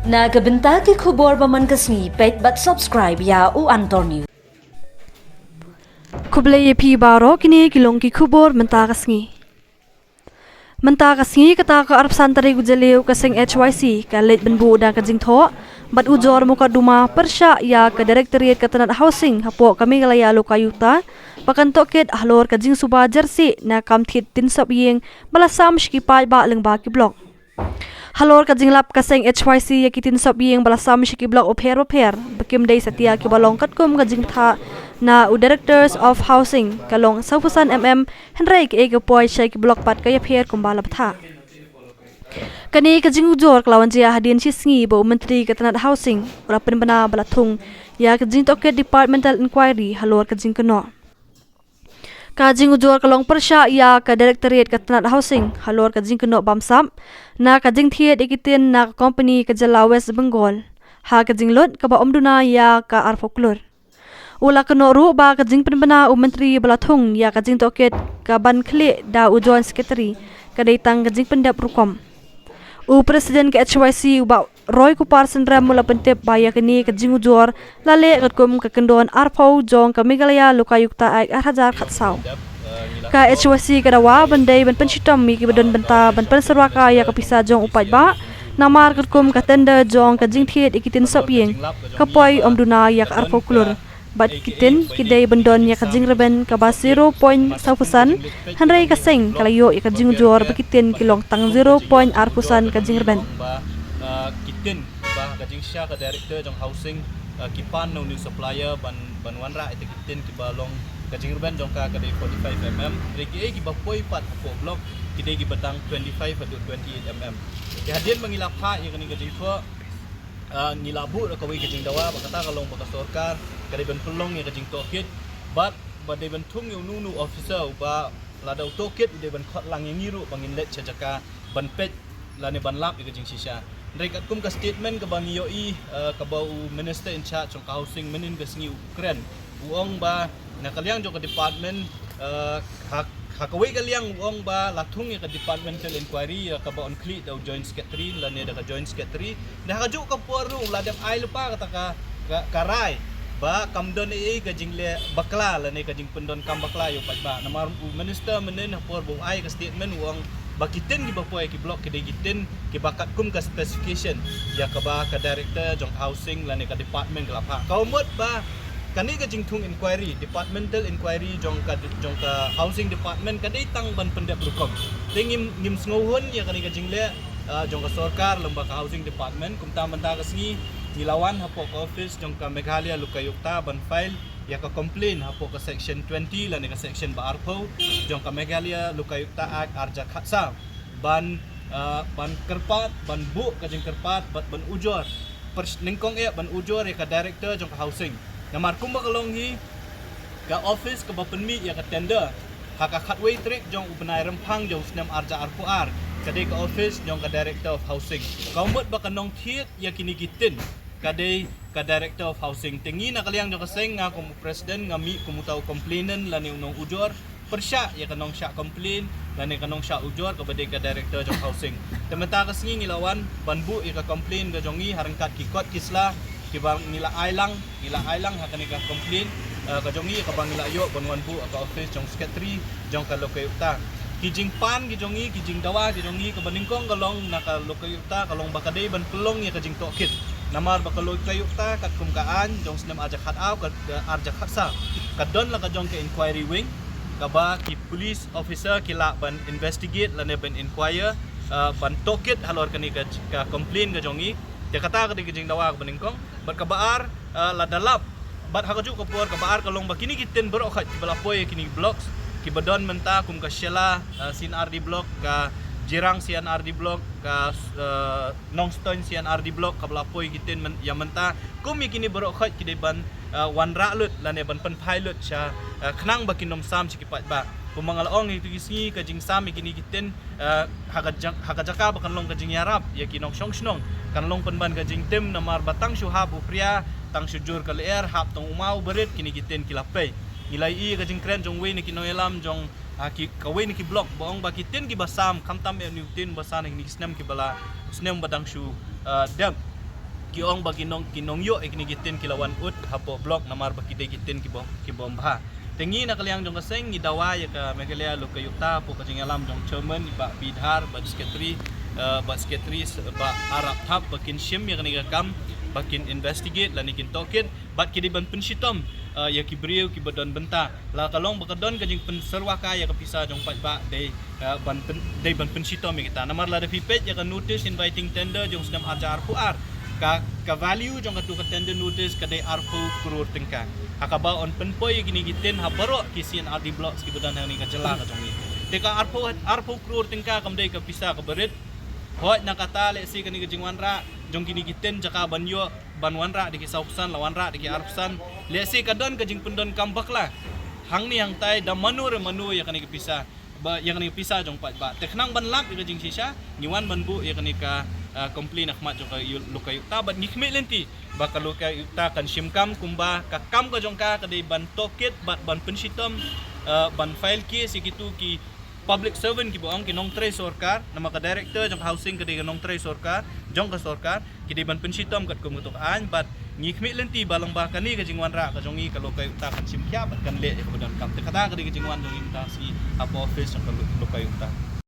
Na gabenta ki khubor baman kasngi pet but subscribe ya u Antor News. Kublai pi baro kini kilong ki khubor menta kasngi. Menta kasngi kata ka arab santari gujaleu kaseng HYC ka let benbu da ka jingtho bat ujor muka duma persya ya ka directorate katanat housing hapo kami galaya lokayuta pakan toket ahlor ka jing suba jersey na kamthit tin sop yeng balasam shiki pai ba leng ba ki blok. Halor ka jinglap kaseng HYC ya kitin sop yeng balasam shiki blok opher bekim dei satia ki balong katkum ka jingtha na u directors of housing kalong saupusan Henry ke ege poi shai ki blok pat ka ya pher kumbala tha. Kani ka jing ujor klawan jia hadin sisngi bo menteri katanat housing ora penbana balathung ya ka jing toket departmental inquiry halor ka jing keno. Kajing ujor kalong persya ya ka directorate katanat housing halor kajing keno bamsam na kajing thiet ikitin na company ka jala West Bengal ha kajing lot ka ba omduna ya ka arfoklur ula keno ru ba kajing penbana u menteri balathung ya kajing toket ka ban khle da u joint secretary ka daitang kajing pendap rukom u presiden ka HYC u ba Roy Kupar Sendram mula pentep baya kini kajing ujor lale katkum ka kendon arpau jong ka Meghalaya lokayukta ai hajar khatsau ka HYC ka dawa bandai ban pensitom mi ki badon benta ban penserwaka ya ka pisa jong upai ba namar katkum ka tender jong ka jing thiet ikitin sop yeng ka poi omduna ya ka arpau klur bat kitin kidai bandon ya ka jing reben ka ba 0.9% Henry ka seng kalayo ya ka jing ujor bekitin kilong tang 0.4% ka jing reben kitin ba kajing sya ka director jong housing kipan no new supplier ban wanra ite kitin ki balong kajing ruben jong ka kadai 45 mm reki ki ba poi pat ko blok kidai ki batang 25 atau 28 mm ki hadin mangilap ha ya kani kajing thua ngilabu ka wi kajing dawa ba kata kalong ba sorkar kadai ban pelong ya kajing tokit bat ba dai ban thung yu nu officer ba ladau tokit dai ban khot lang ngiru bangin let chajaka ban pet lani ban lap kajing sisha Rekat kum ka statement ka bang yoi ka bau minister in charge of housing menin ka singi Ukraine uong ba nakaliang jo ka department hakawai kaliang uong ba lathung ka departmental inquiry ka ba on cleat daw joint secretary lani da ka joint secretary da ka jo ka poru ladap ai lupa kata ka karai ba kamdon ei ka jingle bakla lani ka jing pendon kam bakla yo pat ba namar minister menin por bu ai ka statement uong bakitin ki bapoy ki blok ki digitin ki bakat kum ka specification ya ka ba ka director jong housing lani ka department kelapa kau mot ba kani ka jingthung inquiry departmental inquiry jong ka housing department ka tang ban pendep rukom tingim ngim sngohon ya kani ka jingle jong ka sarkar lomba ka housing department kumta manta ka singi dilawan hapo ka office jong ka Meghalaya lokayukta ban file ya ka complain hapo ka section 20 lani ka section ba arpo jong ka Meghalaya lokayukta ak arja khatsa ban kerpat ban bu ka jing kerpat ban ujor ningkong ban ujor ya ka director jong ka housing namar kum ba kalong hi ka office ka ba penmi ya ka tender haka khatway trick jong ubenai rempang jong snem arja arpo ar kadai ka office jong ka director of housing kaumot ba kanong thiet ya kini gitin kadai ka director of housing tingi na kaliang jo kaseng nga kum president nga mi kumutaw complainant lani unong ujor persya ya kanong sya complain lani kanong sya ujor ka badai ka director jong housing tementa ka singi ngilawan banbu ya ka complain ga jongi harangkat ki kot kisla ki bang nila ailang hakani ka complain ka jongi ka bang nila yo banwan bu ka office jong secretary jong ka lokayukta kijing pan kijongi kijing dawa kijongi ka baningkong kalong naka lokayukta kalong bakadai ban pelong ya kajing tokit namar bakaloy kayukta kat kumkaan jong snem arja khataw kat arja khatsa kadon la ka jong ka inquiry wing ka ba ki police officer kila ban investigate la ne ban inquire ban tokit halor kani ka complain ka jongi te kata ka kijing dawa ka baningkong bat ka baar la dalap bat hakaju ka por ka baar kalong bakini kiten bero khat balapoy kini blocks ki badon menta kum ka Shela CNRD block ka Jirang CNRD block ka Nongstoin CNRD block ka balapoy kitin ya menta kum kini bero khat ki ban wanra lut lane ban pen pilot sya khnang bakinom sam chikipat ba pumangalaong itu gisi ka jing sam kini kitin hakajaka bakan long ka jing yarap ya kinong song kan long penban ka jing tem namar batang syuhab upria tang syujur ka leer hap tong umau berit kini kitin kilapai nilai i ka jing kren jong we ni kinoelam jong ki kawai ni ki blok bong ba kitin ki basam kamtam e niutin basana ni snem ki bala snem badang shu dam kiong bagi kinong yo ikni gitin kilawan ut hapo blok namar bagi de gitin ki bomba tengi na kaliang jong kaseng ni dawa ya ka megalia lo kayuta po kajing alam jong chairman ba bidhar ba sekretari ba arab thap bakin shim ya kani kam bakin investigate lani kin toket bat kidi ban pensitom ya ki brio ki badon benta la kalong bakadon kajing penserwaka ya kapisa jong pat ba de ban pensitom ya kita namar la de pipet ya kan notice inviting tender jong sedam ajar puar ka value jong ka tender notice ka de arpu kurur tengka akaba on penpoy gini gitin ha baro kisian adi blocks ki badan ni ka jela ka jong ni teka arpu kurur tengka kam de ka pisa ka berit hoi nakata le si kani kajing wanra jong kini gitin jaka banyo banwanra diki sauksan lawanra diki arpsan le si kadon kajing pendon kambak lah hang ni hang tai da manu ya kani kepisa ba yang kani kepisa jong pat ba teknang ban lap kajing sisa ngiwan banbu ya kani ka komplain akmat jong ka luka yukta bat ngikme lenti ba ka luka yukta kan simkam kumba ka kam ka jong ka kadai ban toket bat ban pensitom ban file ki sikitu ki public servant ki boang ki nong tre sorkar nama ka director jong housing ka de nong tre sorkar jong ka sorkar ki de ban pensitom kat kumutok an bat ngikmi lenti balang ba kani ka jingwan ra ka jongi ka lokay ta kan simkya bat kan le ka badan kam te kata ka de jingwan jong imta si apo office jong ka lokay ta